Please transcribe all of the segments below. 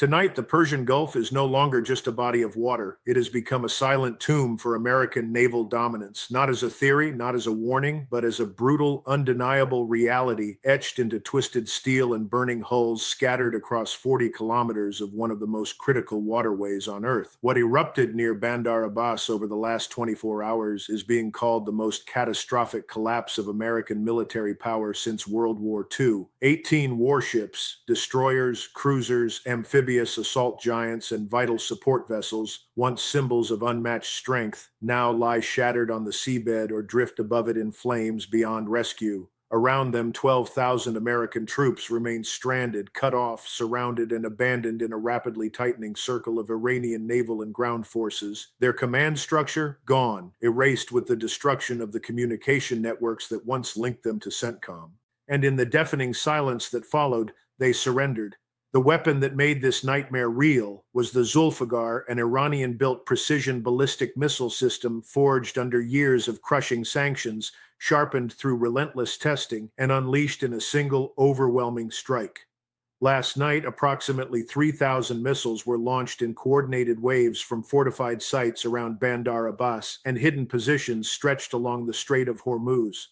Tonight, the Persian Gulf is no longer just a body of water. It has become a silent tomb for American naval dominance, not as a theory, not as a warning, but as a brutal, undeniable reality etched into twisted steel and burning hulls scattered across 40 kilometers of one of the most critical waterways on Earth. What erupted near Bandar Abbas over the last 24 hours is being called the most catastrophic collapse of American military power since World War II. 18 warships, destroyers, cruisers, amphibious assault giants, and vital support vessels, once symbols of unmatched strength, now lie shattered on the seabed or drift above it in flames beyond rescue. Around them, 12,000 American troops remain stranded, cut off, surrounded, and abandoned in a rapidly tightening circle of Iranian naval and ground forces. Their command structure, gone, erased with the destruction of the communication networks that once linked them to CENTCOM. And in the deafening silence that followed, they surrendered. The weapon that made this nightmare real was the Zolfaghar, an Iranian-built precision ballistic missile system forged under years of crushing sanctions, sharpened through relentless testing, and unleashed in a single, overwhelming strike. Last night, approximately 3,000 missiles were launched in coordinated waves from fortified sites around Bandar Abbas and hidden positions stretched along the Strait of Hormuz.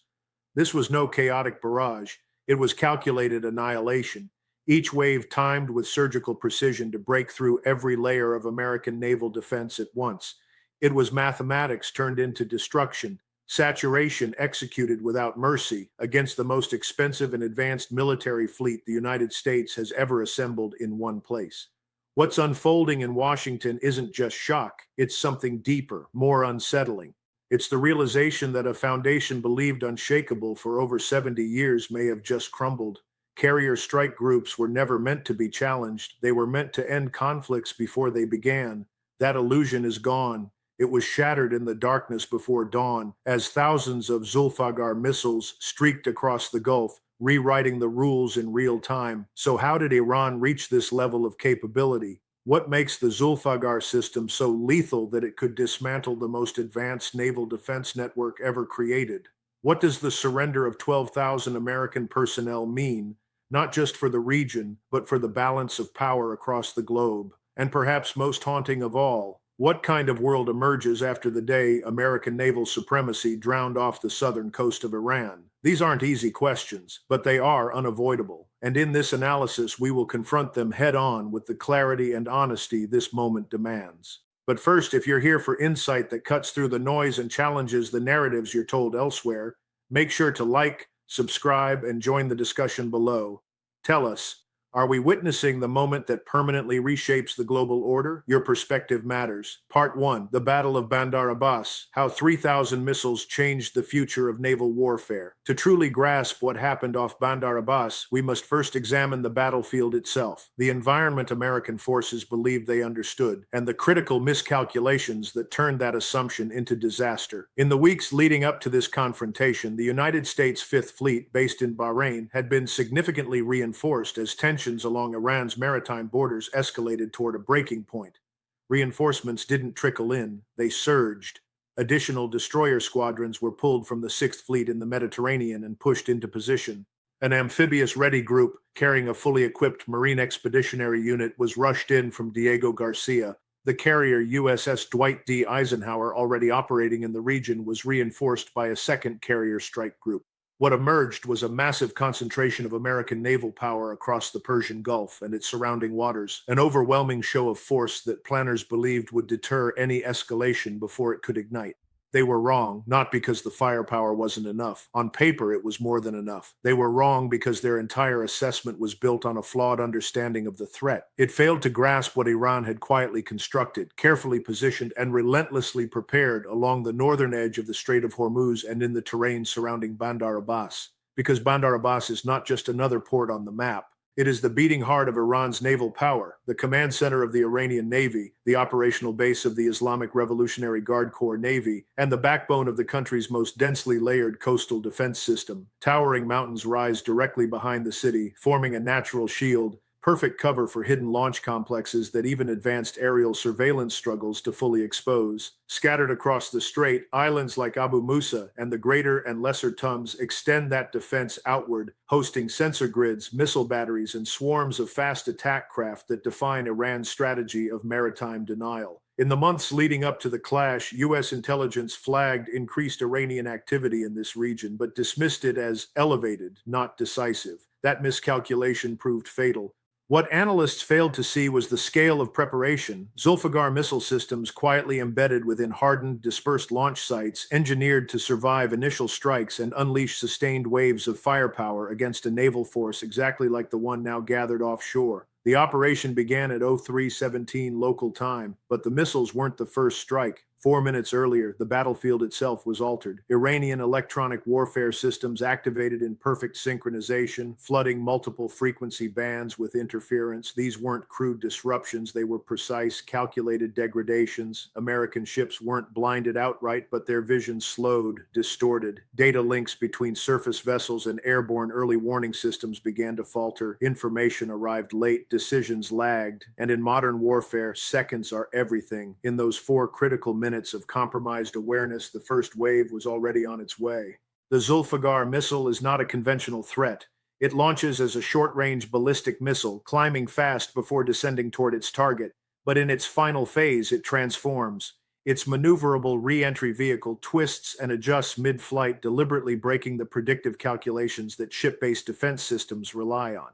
This was no chaotic barrage. It was calculated annihilation. Each wave timed with surgical precision to break through every layer of American naval defense at once. It was mathematics turned into destruction, saturation executed without mercy against the most expensive and advanced military fleet the United States has ever assembled in one place. What's unfolding in Washington isn't just shock, it's something deeper, more unsettling. It's the realization that a foundation believed unshakable for over 70 years may have just crumbled. Carrier strike groups were never meant to be challenged. They were meant to end conflicts before they began. That illusion is gone. It was shattered in the darkness before dawn as thousands of Zolfaghar missiles streaked across the Gulf, rewriting the rules in real time. So how did Iran reach this level of capability? What makes the Zolfaghar system so lethal that it could dismantle the most advanced naval defense network ever created? What does the surrender of 12,000 American personnel mean? Not just for the region, but for the balance of power across the globe. And perhaps most haunting of all, what kind of world emerges after the day American naval supremacy drowned off the southern coast of Iran? These aren't easy questions, but they are unavoidable. And in this analysis, we will confront them head on with the clarity and honesty this moment demands. But first, if you're here for insight that cuts through the noise and challenges the narratives you're told elsewhere, make sure to like, subscribe, and join the discussion below. Tell us, are we witnessing the moment that permanently reshapes the global order? Your perspective matters. Part 1, the Battle of Bandar Abbas, how 3,000 missiles changed the future of naval warfare. To truly grasp what happened off Bandar Abbas, we must first examine the battlefield itself, the environment American forces believed they understood, and the critical miscalculations that turned that assumption into disaster. In the weeks leading up to this confrontation, the United States Fifth Fleet, based in Bahrain, had been significantly reinforced as tensions along Iran's maritime borders escalated toward a breaking point. Reinforcements didn't trickle in, they surged. Additional destroyer squadrons were pulled from the Sixth Fleet in the Mediterranean and pushed into position. An amphibious-ready group carrying a fully equipped Marine Expeditionary Unit was rushed in from Diego Garcia. The carrier USS Dwight D. Eisenhower, already operating in the region, was reinforced by a second carrier strike group. What emerged was a massive concentration of American naval power across the Persian Gulf and its surrounding waters, an overwhelming show of force that planners believed would deter any escalation before it could ignite. They were wrong, not because the firepower wasn't enough. On paper, it was more than enough. They were wrong because their entire assessment was built on a flawed understanding of the threat. It failed to grasp what Iran had quietly constructed, carefully positioned, and relentlessly prepared along the northern edge of the Strait of Hormuz and in the terrain surrounding Bandar Abbas. Because Bandar Abbas is not just another port on the map. It is the beating heart of Iran's naval power, the command center of the Iranian Navy, the operational base of the Islamic Revolutionary Guard Corps Navy, and the backbone of the country's most densely layered coastal defense system. Towering mountains rise directly behind the city, forming a natural shield, perfect cover for hidden launch complexes that even advanced aerial surveillance struggles to fully expose. Scattered across the strait, islands like Abu Musa and the Greater and Lesser Tums extend that defense outward, hosting sensor grids, missile batteries, and swarms of fast attack craft that define Iran's strategy of maritime denial. In the months leading up to the clash, U.S. intelligence flagged increased Iranian activity in this region, but dismissed it as elevated, not decisive. That miscalculation proved fatal. What analysts failed to see was the scale of preparation. Zolfaghar missile systems quietly embedded within hardened, dispersed launch sites, engineered to survive initial strikes and unleash sustained waves of firepower against a naval force exactly like the one now gathered offshore. The operation began at 03:17 local time, but the missiles weren't the first strike. 4 minutes earlier, the battlefield itself was altered. Iranian electronic warfare systems activated in perfect synchronization, flooding multiple frequency bands with interference. These weren't crude disruptions, they were precise, calculated degradations. American ships weren't blinded outright, but their vision slowed, distorted. Data links between surface vessels and airborne early warning systems began to falter. Information arrived late, decisions lagged, and in modern warfare, seconds are everything. In those 4 critical minutes of compromised awareness, the first wave was already on its way. The Zolfaghar missile is not a conventional threat. It launches as a short-range ballistic missile, climbing fast before descending toward its target. But in its final phase, it transforms. Its maneuverable re-entry vehicle twists and adjusts mid-flight, deliberately breaking the predictive calculations that ship-based defense systems rely on.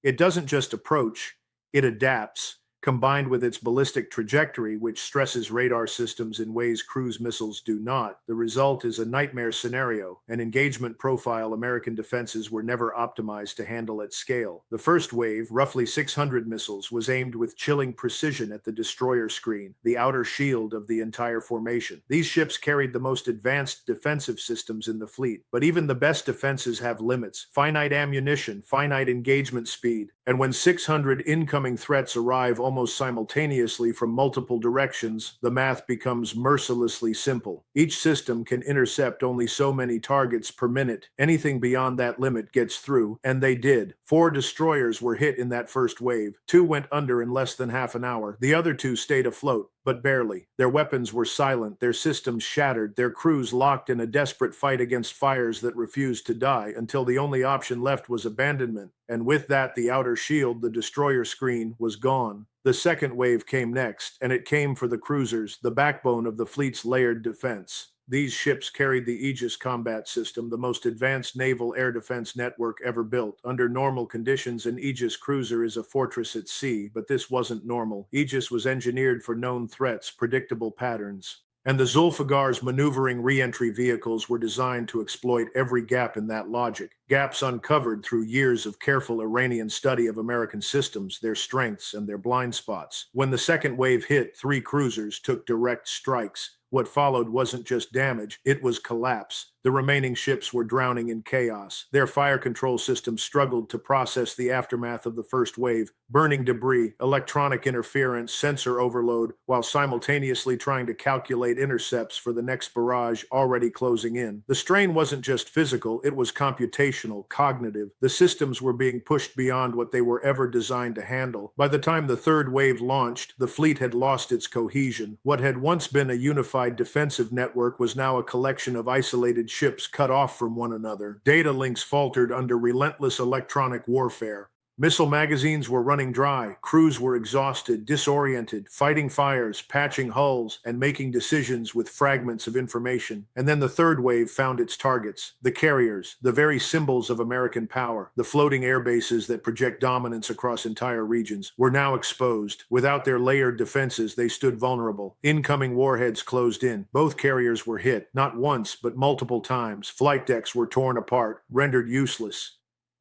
It doesn't just approach, it adapts. Combined with its ballistic trajectory, which stresses radar systems in ways cruise missiles do not, the result is a nightmare scenario, an engagement profile American defenses were never optimized to handle at scale. The first wave, roughly 600 missiles, was aimed with chilling precision at the destroyer screen, the outer shield of the entire formation. These ships carried the most advanced defensive systems in the fleet, but even the best defenses have limits: finite ammunition, finite engagement speed, and when 600 incoming threats arrive almost simultaneously from multiple directions, the math becomes mercilessly simple. Each system can intercept only so many targets per minute. Anything beyond that limit gets through, and they did. 4 destroyers were hit in that first wave. 2 went under in less than half an hour. The other 2 stayed afloat, but barely. Their weapons were silent, their systems shattered, their crews locked in a desperate fight against fires that refused to die, until the only option left was abandonment. And with that, the outer shield, the destroyer screen, was gone. The second wave came next, and it came for the cruisers, the backbone of the fleet's layered defense. These ships carried the Aegis combat system, the most advanced naval air defense network ever built. Under normal conditions, an Aegis cruiser is a fortress at sea, but this wasn't normal. Aegis was engineered for known threats, predictable patterns. And the Zolfaghar's maneuvering re-entry vehicles were designed to exploit every gap in that logic, gaps uncovered through years of careful Iranian study of American systems, their strengths, and their blind spots. When the second wave hit, 3 cruisers took direct strikes. What followed wasn't just damage, it was collapse. The remaining ships were drowning in chaos. Their fire control systems struggled to process the aftermath of the first wave, burning debris, electronic interference, sensor overload, while simultaneously trying to calculate intercepts for the next barrage already closing in. The strain wasn't just physical, it was computational, cognitive. The systems were being pushed beyond what they were ever designed to handle. By the time the third wave launched, the fleet had lost its cohesion. What had once been a unified defensive network was now a collection of isolated ships cut off from one another. Data links faltered under relentless electronic warfare. Missile magazines were running dry, crews were exhausted, disoriented, fighting fires, patching hulls, and making decisions with fragments of information. And then the third wave found its targets. The carriers, the very symbols of American power, the floating air bases that project dominance across entire regions, were now exposed. Without their layered defenses, they stood vulnerable. Incoming warheads closed in. Both carriers were hit, not once, but multiple times. Flight decks were torn apart, rendered useless.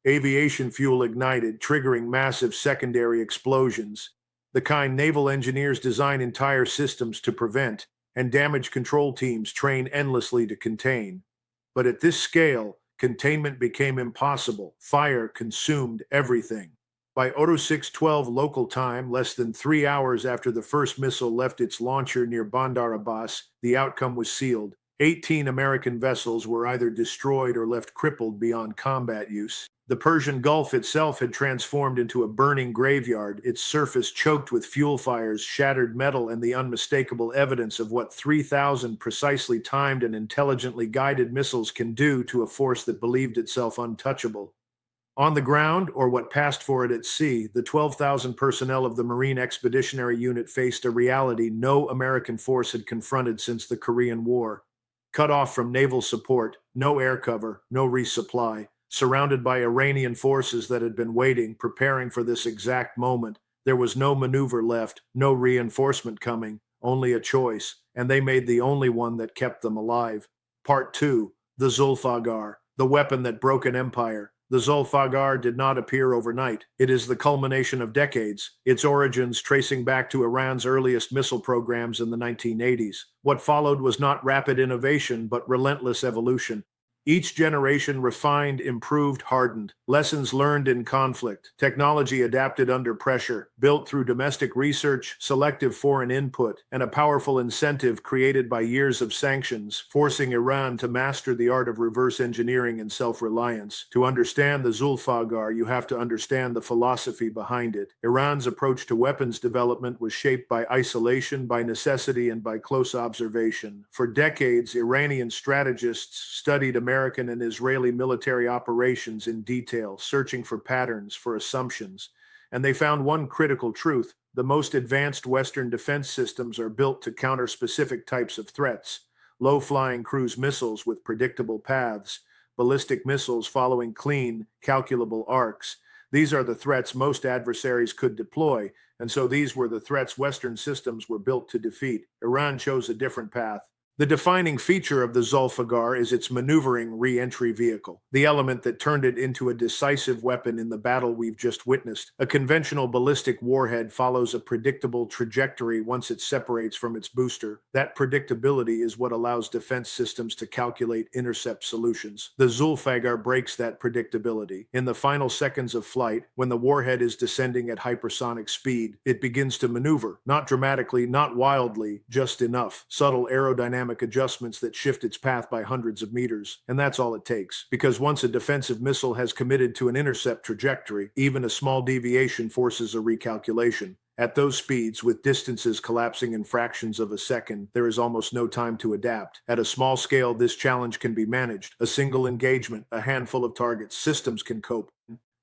Aviation fuel ignited, triggering massive secondary explosions, the kind naval engineers design entire systems to prevent, and damage control teams train endlessly to contain. But at this scale, containment became impossible. Fire consumed everything. By 06:12 local time, less than 3 hours after the first missile left its launcher near Bandar Abbas, the outcome was sealed. 18 American vessels were either destroyed or left crippled beyond combat use. The Persian Gulf itself had transformed into a burning graveyard, its surface choked with fuel fires, shattered metal, and the unmistakable evidence of what 3,000 precisely timed and intelligently guided missiles can do to a force that believed itself untouchable. On the ground, or what passed for it at sea, the 12,000 personnel of the Marine Expeditionary Unit faced a reality no American force had confronted since the Korean War. Cut off from naval support, no air cover, no resupply, surrounded by Iranian forces that had been waiting, preparing for this exact moment. There was no maneuver left, no reinforcement coming, only a choice, and they made the only one that kept them alive. Part 2. The Zolfaghar, the weapon that broke an empire. The Zolfaghar did not appear overnight. It is the culmination of decades, its origins tracing back to Iran's earliest missile programs in the 1980s. What followed was not rapid innovation, but relentless evolution. Each generation refined, improved, hardened. Lessons learned in conflict. Technology adapted under pressure. Built through domestic research, selective foreign input, and a powerful incentive created by years of sanctions, forcing Iran to master the art of reverse engineering and self-reliance. To understand the Zolfaghar, you have to understand the philosophy behind it. Iran's approach to weapons development was shaped by isolation, by necessity, and by close observation. For decades, Iranian strategists studied American and Israeli military operations in detail, searching for patterns, for assumptions. And they found one critical truth: the most advanced Western defense systems are built to counter specific types of threats. Low-flying cruise missiles with predictable paths, ballistic missiles following clean, calculable arcs. These are the threats most adversaries could deploy, and so these were the threats Western systems were built to defeat. Iran chose a different path. The defining feature of the Zolfaghar is its maneuvering re-entry vehicle, the element that turned it into a decisive weapon in the battle we've just witnessed. A conventional ballistic warhead follows a predictable trajectory once it separates from its booster. That predictability is what allows defense systems to calculate intercept solutions. The Zolfaghar breaks that predictability. In the final seconds of flight, when the warhead is descending at hypersonic speed, it begins to maneuver, not dramatically, not wildly, just enough. Subtle aerodynamic adjustments that shift its path by hundreds of meters. And that's all it takes. Because once a defensive missile has committed to an intercept trajectory, even a small deviation forces a recalculation. At those speeds, with distances collapsing in fractions of a second, there is almost no time to adapt. At a small scale, this challenge can be managed. A single engagement, a handful of targets, systems can cope.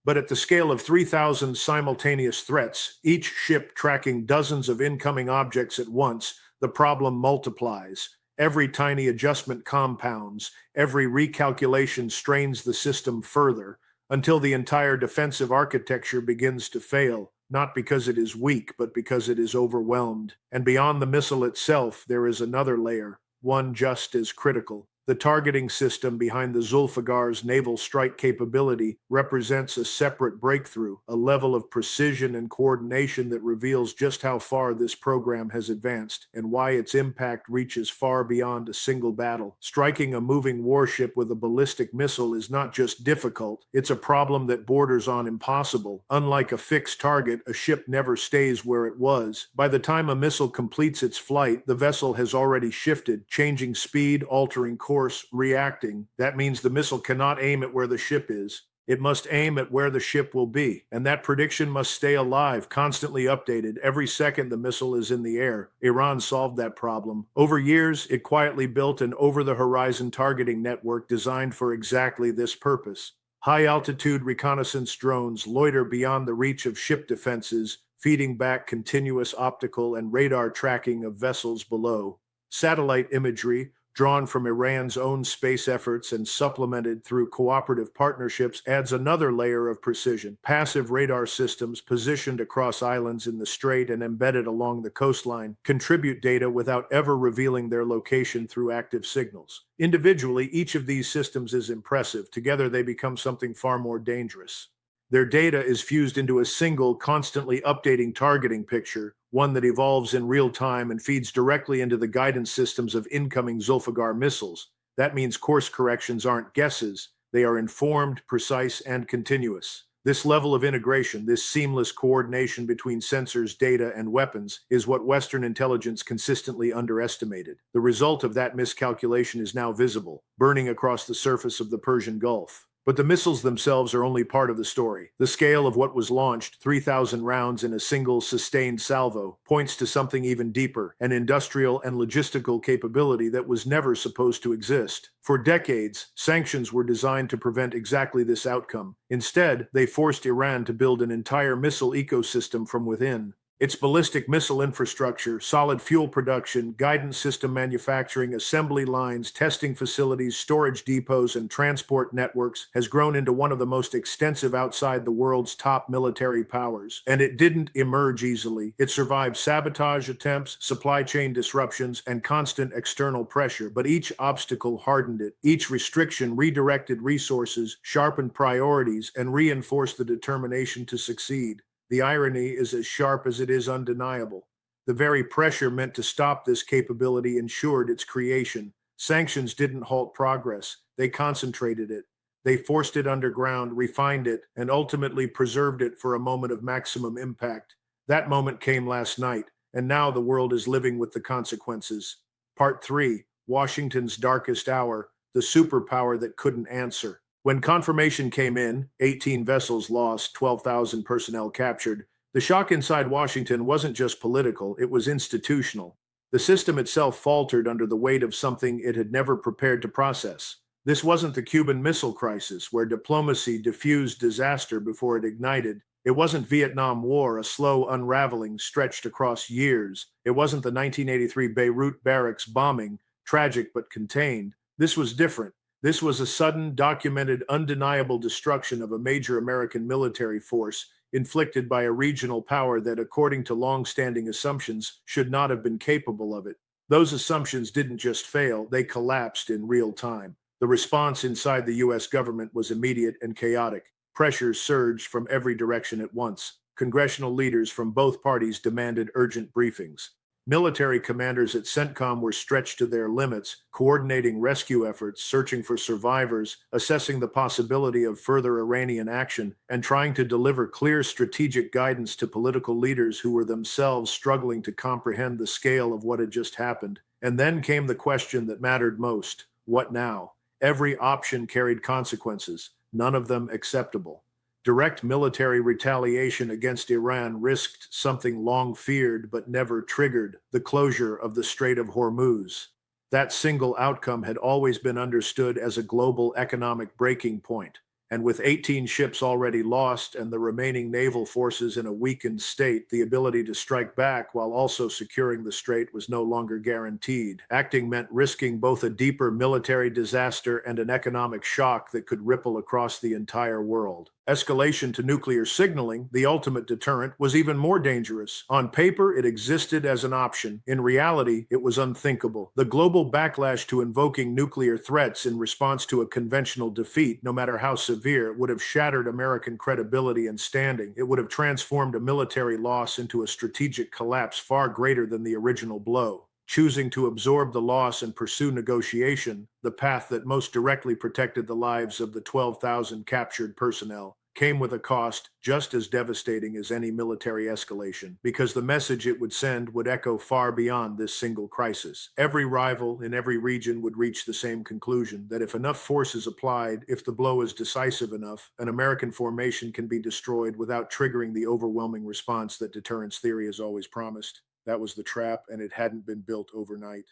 But at the scale of 3,000 simultaneous threats, each ship tracking dozens of incoming objects at once, the problem multiplies. Every tiny adjustment compounds, every recalculation strains the system further, until the entire defensive architecture begins to fail, not because it is weak, but because it is overwhelmed. And beyond the missile itself, there is another layer, one just as critical. The targeting system behind the Zolfaghar's naval strike capability represents a separate breakthrough, a level of precision and coordination that reveals just how far this program has advanced and why its impact reaches far beyond a single battle. Striking a moving warship with a ballistic missile is not just difficult, it's a problem that borders on impossible. Unlike a fixed target, a ship never stays where it was. By the time a missile completes its flight, the vessel has already shifted, changing speed, altering course, reacting. That means the missile cannot aim at where the ship is. It must aim at where the ship will be. And that prediction must stay alive, constantly updated. Every second the missile is in the air. Iran solved that problem. Over years, it quietly built an over-the-horizon targeting network designed for exactly this purpose. High-altitude reconnaissance drones loiter beyond the reach of ship defenses, feeding back continuous optical and radar tracking of vessels below. Satellite imagery, drawn from Iran's own space efforts and supplemented through cooperative partnerships, adds another layer of precision. Passive radar systems positioned across islands in the strait and embedded along the coastline contribute data without ever revealing their location through active signals. Individually, each of these systems is impressive. Together, they become something far more dangerous. Their data is fused into a single, constantly updating targeting picture, one that evolves in real time and feeds directly into the guidance systems of incoming Zolfaghar missiles. That means course corrections aren't guesses, they are informed, precise, and continuous. This level of integration, this seamless coordination between sensors, data, and weapons, is what Western intelligence consistently underestimated. The result of that miscalculation is now visible, burning across the surface of the Persian Gulf. But the missiles themselves are only part of the story. The scale of what was launched, 3,000 rounds in a single sustained salvo, points to something even deeper, an industrial and logistical capability that was never supposed to exist. For decades, sanctions were designed to prevent exactly this outcome. Instead, they forced Iran to build an entire missile ecosystem from within. Its ballistic missile infrastructure, solid fuel production, guidance system manufacturing, assembly lines, testing facilities, storage depots, and transport networks has grown into one of the most extensive outside the world's top military powers. And it didn't emerge easily. It survived sabotage attempts, supply chain disruptions, and constant external pressure. But each obstacle hardened it. Each restriction redirected resources, sharpened priorities, and reinforced the determination to succeed. The irony is as sharp as it is undeniable. The very pressure meant to stop this capability ensured its creation. Sanctions didn't halt progress, they concentrated it. They forced it underground, refined it, and ultimately preserved it for a moment of maximum impact. That moment came last night, and now the world is living with the consequences. Part 3: Washington's Darkest Hour, the superpower that couldn't answer. When confirmation came in, 18 vessels lost, 12,000 personnel captured, the shock inside Washington wasn't just political, it was institutional. The system itself faltered under the weight of something it had never prepared to process. This wasn't the Cuban Missile Crisis, where diplomacy diffused disaster before it ignited. It wasn't Vietnam War, a slow unraveling stretched across years. It wasn't the 1983 Beirut barracks bombing, tragic but contained. This was different. This was a sudden, documented, undeniable destruction of a major American military force inflicted by a regional power that, according to long-standing assumptions, should not have been capable of it. Those assumptions didn't just fail, they collapsed in real time. The response inside the US government was immediate and chaotic. Pressures surged from every direction at once. Congressional leaders from both parties demanded urgent briefings. Military commanders at CENTCOM were stretched to their limits, coordinating rescue efforts, searching for survivors, assessing the possibility of further Iranian action, and trying to deliver clear strategic guidance to political leaders who were themselves struggling to comprehend the scale of what had just happened. And then came the question that mattered most: what now? Every option carried consequences, none of them acceptable. Direct military retaliation against Iran risked something long feared but never triggered: the closure of the Strait of Hormuz. That single outcome had always been understood as a global economic breaking point. And with 18 ships already lost and the remaining naval forces in a weakened state, the ability to strike back while also securing the strait was no longer guaranteed. Acting meant risking both a deeper military disaster and an economic shock that could ripple across the entire world. Escalation to nuclear signaling, the ultimate deterrent, was even more dangerous. On paper, it existed as an option. In reality, it was unthinkable. The global backlash to invoking nuclear threats in response to a conventional defeat, no matter how severe, would have shattered American credibility and standing. It would have transformed a military loss into a strategic collapse far greater than the original blow. Choosing to absorb the loss and pursue negotiation, the path that most directly protected the lives of the 12,000 captured personnel, came with a cost just as devastating as any military escalation, because the message it would send would echo far beyond this single crisis. Every rival in every region would reach the same conclusion: that if enough force is applied, if the blow is decisive enough, an American formation can be destroyed without triggering the overwhelming response that deterrence theory has always promised. That was the trap, and it hadn't been built overnight.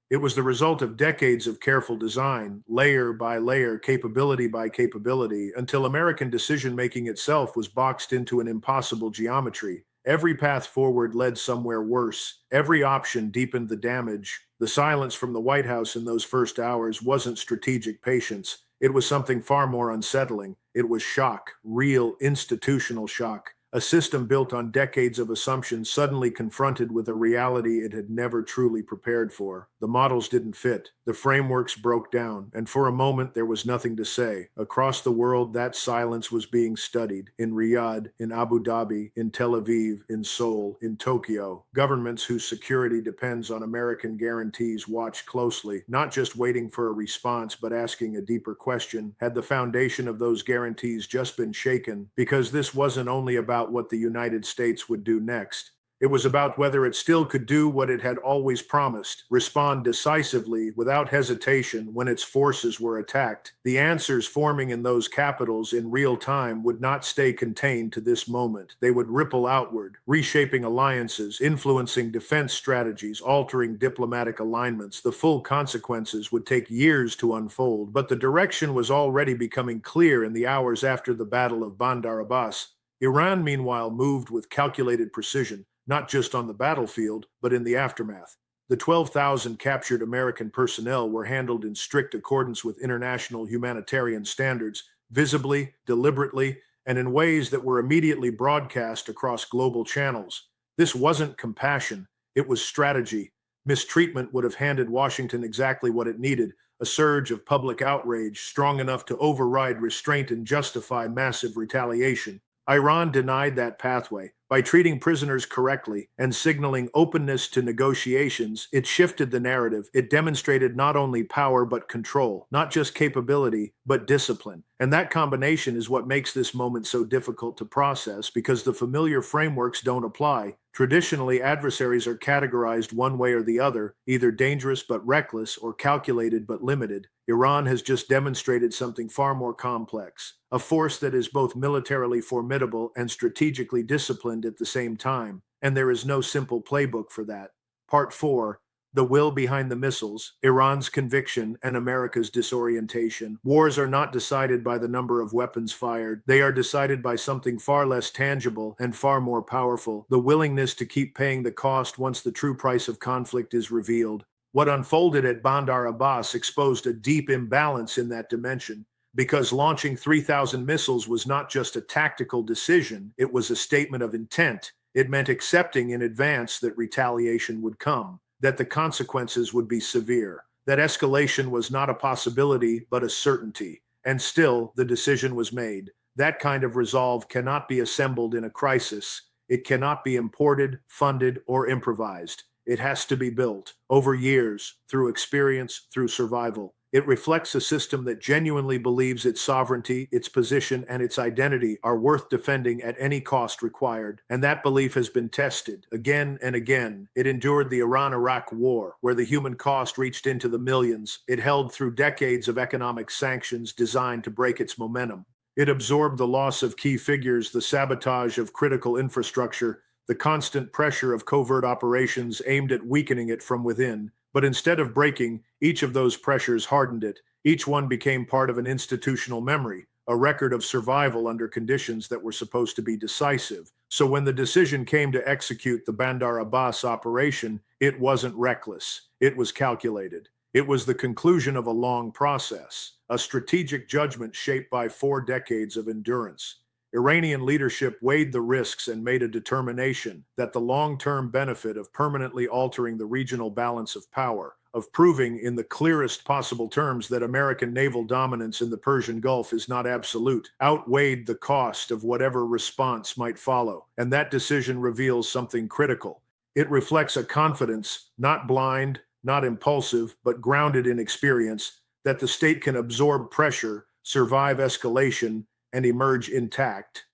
It was the result of decades of careful design, layer by layer, capability by capability, until American decision-making itself was boxed into an impossible geometry. Every path forward led somewhere worse. Every option deepened the damage. The silence from the White House in those first hours wasn't strategic patience. It was something far more unsettling. It was shock, real institutional shock. A system built on decades of assumptions suddenly confronted with a reality it had never truly prepared for. The models didn't fit. The frameworks broke down, and for a moment there was nothing to say. Across the world, that silence was being studied. In Riyadh, in Abu Dhabi, in Tel Aviv, in Seoul, in Tokyo. Governments whose security depends on American guarantees watched closely, not just waiting for a response, but asking a deeper question: had the foundation of those guarantees just been shaken? Because this wasn't only about what the United States would do next. It was about whether it still could do what it had always promised, respond decisively, without hesitation, when its forces were attacked. The answers forming in those capitals in real time would not stay contained to this moment. They would ripple outward, reshaping alliances, influencing defense strategies, altering diplomatic alignments. The full consequences would take years to unfold, but the direction was already becoming clear in the hours after the Battle of Bandar Abbas. Iran, meanwhile, moved with calculated precision, not just on the battlefield, but in the aftermath. The 12,000 captured American personnel were handled in strict accordance with international humanitarian standards, visibly, deliberately, and in ways that were immediately broadcast across global channels. This wasn't compassion, it was strategy. Mistreatment would have handed Washington exactly what it needed: a surge of public outrage strong enough to override restraint and justify massive retaliation. Iran denied that pathway. By treating prisoners correctly and signaling openness to negotiations, it shifted the narrative. It demonstrated not only power but control, not just capability, but discipline. And that combination is what makes this moment so difficult to process, because the familiar frameworks don't apply. Traditionally, adversaries are categorized one way or the other, either dangerous but reckless or calculated but limited. Iran has just demonstrated something far more complex, a force that is both militarily formidable and strategically disciplined at the same time, and there is no simple playbook for that. Part 4: The Will Behind the Missiles, Iran's Conviction, and America's Disorientation. Wars are not decided by the number of weapons fired. They are decided by something far less tangible and far more powerful: the willingness to keep paying the cost once the true price of conflict is revealed. What unfolded at Bandar Abbas exposed a deep imbalance in that dimension, because launching 3,000 missiles was not just a tactical decision, it was a statement of intent. It meant accepting in advance that retaliation would come, that the consequences would be severe, that escalation was not a possibility but a certainty. And still, the decision was made. That kind of resolve cannot be assembled in a crisis. It cannot be imported, funded, or improvised. It has to be built over years, through experience, through survival. It reflects a system that genuinely believes its sovereignty, its position, and its identity are worth defending at any cost required. And that belief has been tested again and again. It endured the Iran-Iraq War, where the human cost reached into the millions. It held through decades of economic sanctions designed to break its momentum. It absorbed the loss of key figures, the sabotage of critical infrastructure, the constant pressure of covert operations aimed at weakening it from within. But instead of breaking, each of those pressures hardened it. Each one became part of an institutional memory, a record of survival under conditions that were supposed to be decisive. So when the decision came to execute the Bandar Abbas operation, it wasn't reckless. It was calculated. It was the conclusion of a long process, a strategic judgment shaped by 4 decades of endurance. Iranian leadership weighed the risks and made a determination that the long-term benefit of permanently altering the regional balance of power, of proving in the clearest possible terms that American naval dominance in the Persian Gulf is not absolute, outweighed the cost of whatever response might follow. And that decision reveals something critical. It reflects a confidence, not blind, not impulsive, but grounded in experience, that the state can absorb pressure, survive escalation, and emerge intact.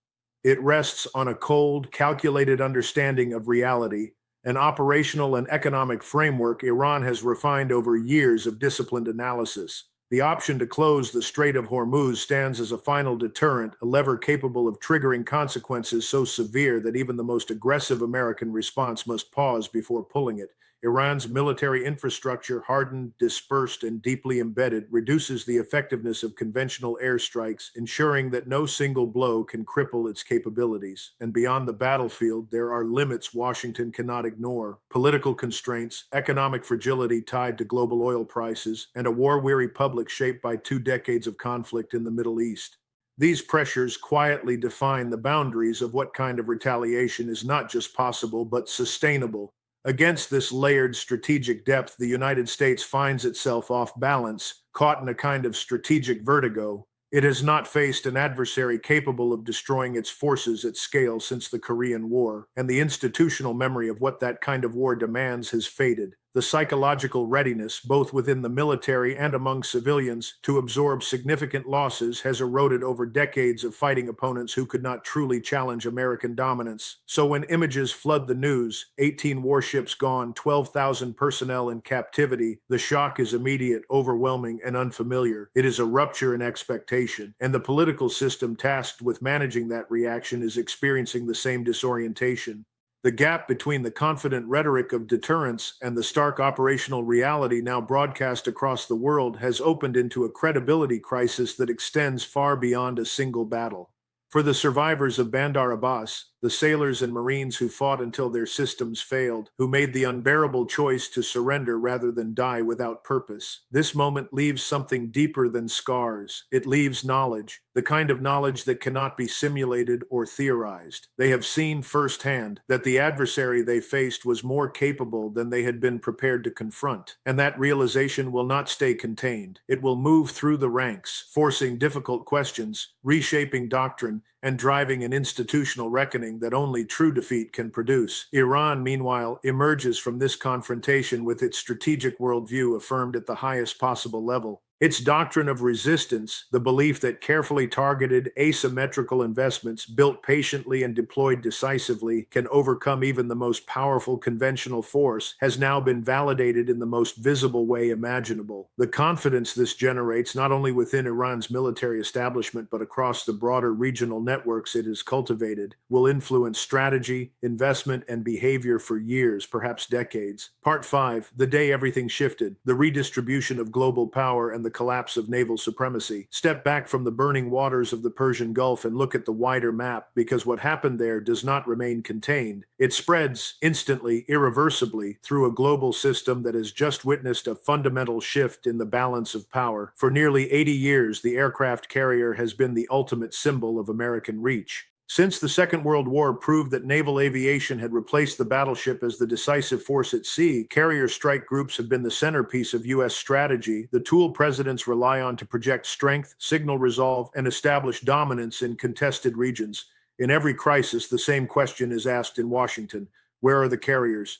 It rests on a cold, calculated understanding of reality, an operational and economic framework Iran has refined over years of disciplined analysis. The option to close the Strait of Hormuz stands as a final deterrent, a lever capable of triggering consequences so severe that even the most aggressive American response must pause before pulling it. Iran's military infrastructure, hardened, dispersed, and deeply embedded, reduces the effectiveness of conventional airstrikes, ensuring that no single blow can cripple its capabilities. And beyond the battlefield, there are limits Washington cannot ignore: political constraints, economic fragility tied to global oil prices, and a war-weary public shaped by 2 decades of conflict in the Middle East. These pressures quietly define the boundaries of what kind of retaliation is not just possible, but sustainable. Against this layered strategic depth, the United States finds itself off balance, caught in a kind of strategic vertigo. It has not faced an adversary capable of destroying its forces at scale since the Korean War, and the institutional memory of what that kind of war demands has faded. The psychological readiness, both within the military and among civilians, to absorb significant losses has eroded over decades of fighting opponents who could not truly challenge American dominance. So when images flood the news, 18 warships gone, 12,000 personnel in captivity, the shock is immediate, overwhelming, and unfamiliar. It is a rupture in expectation, and the political system tasked with managing that reaction is experiencing the same disorientation. The gap between the confident rhetoric of deterrence and the stark operational reality now broadcast across the world has opened into a credibility crisis that extends far beyond a single battle. For the survivors of Bandar Abbas, the sailors and Marines who fought until their systems failed, who made the unbearable choice to surrender rather than die without purpose, this moment leaves something deeper than scars. It leaves knowledge, the kind of knowledge that cannot be simulated or theorized. They have seen firsthand that the adversary they faced was more capable than they had been prepared to confront, and that realization will not stay contained. It will move through the ranks, forcing difficult questions, reshaping doctrine, and driving an institutional reckoning that only true defeat can produce. Iran, meanwhile, emerges from this confrontation with its strategic worldview affirmed at the highest possible level. Its doctrine of resistance, the belief that carefully targeted, asymmetrical investments built patiently and deployed decisively can overcome even the most powerful conventional force, has now been validated in the most visible way imaginable. The confidence this generates, not only within Iran's military establishment but across the broader regional networks it has cultivated, will influence strategy, investment, and behavior for years, perhaps decades. Part 5, The Day Everything Shifted, the redistribution of global power and the collapse of naval supremacy. Step back from the burning waters of the Persian Gulf and look at the wider map, because what happened there does not remain contained. It spreads instantly, irreversibly, through a global system that has just witnessed a fundamental shift in the balance of power. For nearly 80 years, the aircraft carrier has been the ultimate symbol of American reach. Since the Second World War proved that naval aviation had replaced the battleship as the decisive force at sea, carrier strike groups have been the centerpiece of U.S. strategy, the tool presidents rely on to project strength, signal resolve, and establish dominance in contested regions. In every crisis, the same question is asked in Washington: where are the carriers?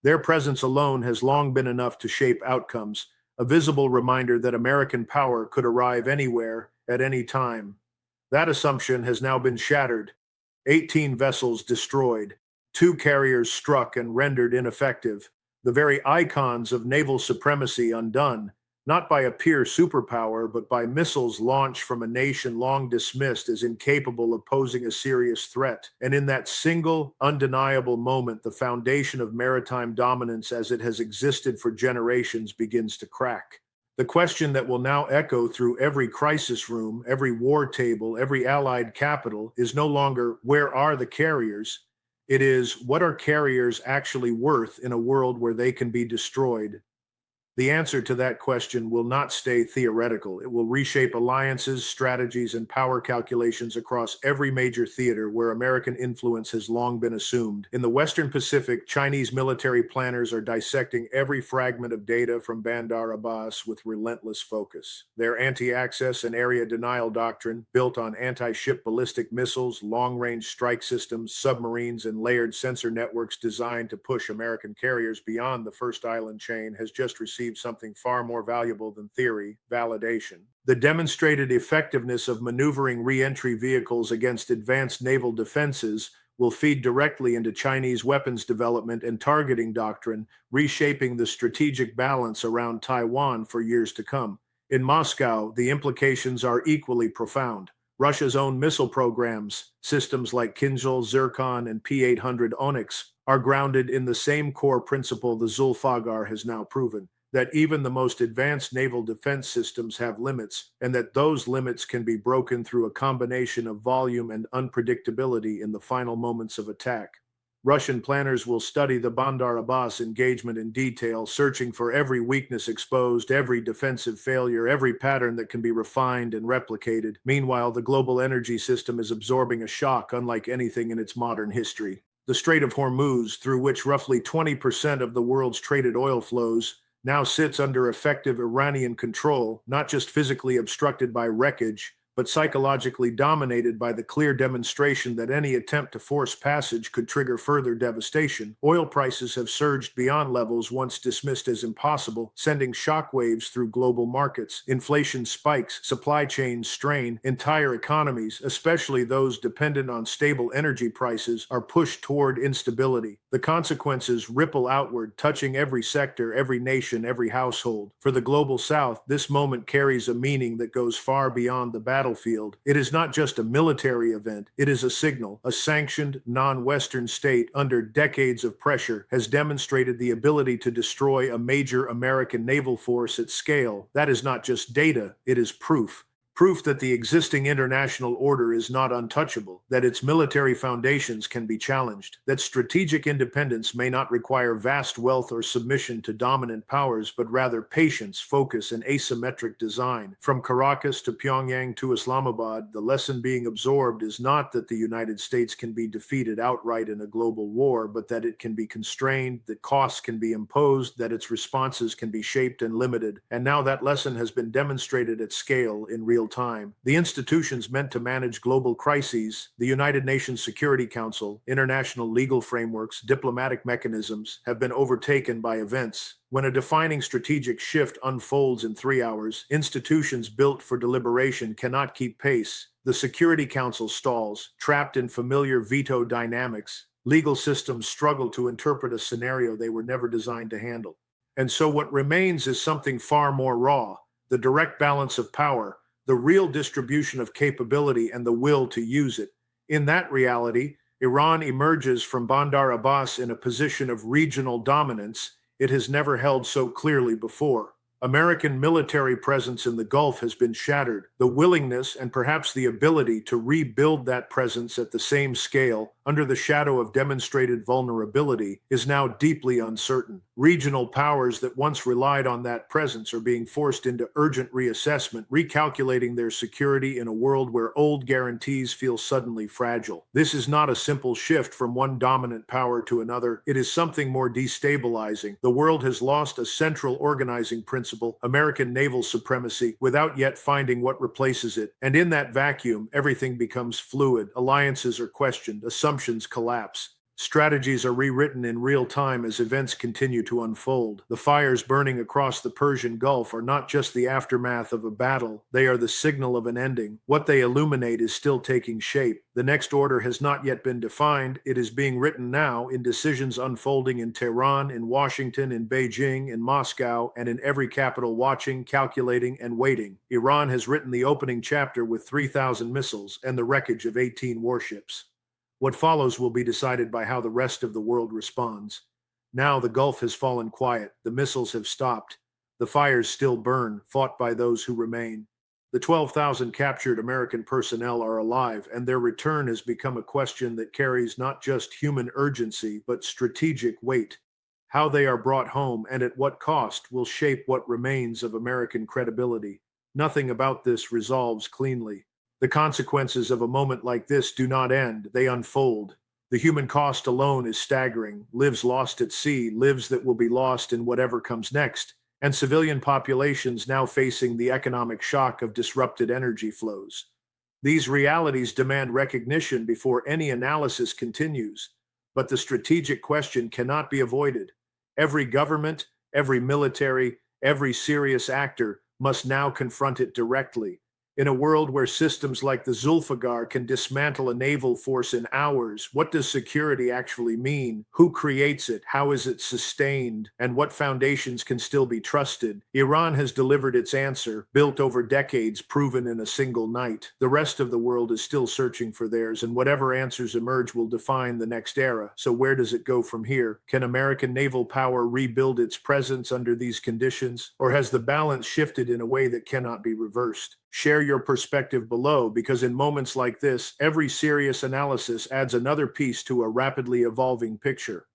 Their presence alone has long been enough to shape outcomes, a visible reminder that American power could arrive anywhere, at any time. That assumption has now been shattered. 18 vessels destroyed, 2 carriers struck and rendered ineffective, the very icons of naval supremacy undone, not by a peer superpower, but by missiles launched from a nation long dismissed as incapable of posing a serious threat. And in that single, undeniable moment, the foundation of maritime dominance as it has existed for generations begins to crack. The question that will now echo through every crisis room, every war table, every allied capital is no longer where are the carriers? It is what are carriers actually worth in a world where they can be destroyed? The answer to that question will not stay theoretical. It will reshape alliances, strategies, and power calculations across every major theater where American influence has long been assumed. In the Western Pacific, Chinese military planners are dissecting every fragment of data from Bandar Abbas with relentless focus. Their anti-access and area denial doctrine, built on anti-ship ballistic missiles, long-range strike systems, submarines, and layered sensor networks designed to push American carriers beyond the first island chain, has just received something far more valuable than theory: validation. The demonstrated effectiveness of maneuvering re-entry vehicles against advanced naval defenses will feed directly into Chinese weapons development and targeting doctrine, reshaping the strategic balance around Taiwan for years to come. In Moscow, the implications are equally profound. Russia's own missile programs, systems like Kinzhal, Zircon, and P-800 Onyx, are grounded in the same core principle the Zolfaghar has now proven: that even the most advanced naval defense systems have limits, and that those limits can be broken through a combination of volume and unpredictability in the final moments of attack. Russian planners will study the Bandar Abbas engagement in detail, searching for every weakness exposed, every defensive failure, every pattern that can be refined and replicated. Meanwhile, the global energy system is absorbing a shock unlike anything in its modern history. The Strait of Hormuz, through which roughly 20% of the world's traded oil flows, now sits under effective Iranian control, not just physically obstructed by wreckage, but psychologically dominated by the clear demonstration that any attempt to force passage could trigger further devastation. Oil prices have surged beyond levels once dismissed as impossible, sending shockwaves through global markets. Inflation spikes, supply chains strain, entire economies, especially those dependent on stable energy prices, are pushed toward instability. The consequences ripple outward, touching every sector, every nation, every household. For the global South, this moment carries a meaning that goes far beyond the battlefield. It is not just a military event, it is a signal. A sanctioned, non-Western state, under decades of pressure, has demonstrated the ability to destroy a major American naval force at scale. That is not just data, it is proof. Proof that the existing international order is not untouchable, that its military foundations can be challenged, that strategic independence may not require vast wealth or submission to dominant powers, but rather patience, focus, and asymmetric design. From Caracas to Pyongyang to Islamabad, the lesson being absorbed is not that the United States can be defeated outright in a global war, but that it can be constrained, that costs can be imposed, that its responses can be shaped and limited. And now that lesson has been demonstrated at scale in real time. The institutions meant to manage global crises, the United Nations Security Council, international legal frameworks, diplomatic mechanisms, have been overtaken by events. When a defining strategic shift unfolds in 3 hours, institutions built for deliberation cannot keep pace. The Security Council stalls, trapped in familiar veto dynamics. Legal systems struggle to interpret a scenario they were never designed to handle. And so what remains is something far more raw: the direct balance of power, the real distribution of capability, and the will to use it. In that reality, Iran emerges from Bandar Abbas in a position of regional dominance it has never held so clearly before. American military presence in the Gulf has been shattered. The willingness and perhaps the ability to rebuild that presence at the same scale, under the shadow of demonstrated vulnerability, is now deeply uncertain. Regional powers that once relied on that presence are being forced into urgent reassessment, recalculating their security in a world where old guarantees feel suddenly fragile. This is not a simple shift from one dominant power to another. It is something more destabilizing. The world has lost a central organizing principle, American naval supremacy, without yet finding what replaces it. And in that vacuum, everything becomes fluid. Alliances are questioned, assumptions collapse. Strategies are rewritten in real time as events continue to unfold. The fires burning across the Persian Gulf are not just the aftermath of a battle, they are the signal of an ending. What they illuminate is still taking shape. The next order has not yet been defined. It is being written now in decisions unfolding in Tehran, in Washington, in Beijing, in Moscow, and in every capital watching, calculating, and waiting. Iran has written the opening chapter with 3,000 missiles and the wreckage of 18 warships. What follows will be decided by how the rest of the world responds. Now the Gulf has fallen quiet, the missiles have stopped, the fires still burn, fought by those who remain. The 12,000 captured American personnel are alive, and their return has become a question that carries not just human urgency, but strategic weight. How they are brought home and at what cost will shape what remains of American credibility. Nothing about this resolves cleanly. The consequences of a moment like this do not end, they unfold. The human cost alone is staggering: lives lost at sea, lives that will be lost in whatever comes next, and civilian populations now facing the economic shock of disrupted energy flows. These realities demand recognition before any analysis continues, but the strategic question cannot be avoided. Every government, every military, every serious actor must now confront it directly. In a world where systems like the Zolfaghar can dismantle a naval force in hours, what does security actually mean? Who creates it? How is it sustained? And what foundations can still be trusted? Iran has delivered its answer, built over decades, proven in a single night. The rest of the world is still searching for theirs, and whatever answers emerge will define the next era. So where does it go from here? Can American naval power rebuild its presence under these conditions? Or has the balance shifted in a way that cannot be reversed? Share your perspective below, because in moments like this, every serious analysis adds another piece to a rapidly evolving picture.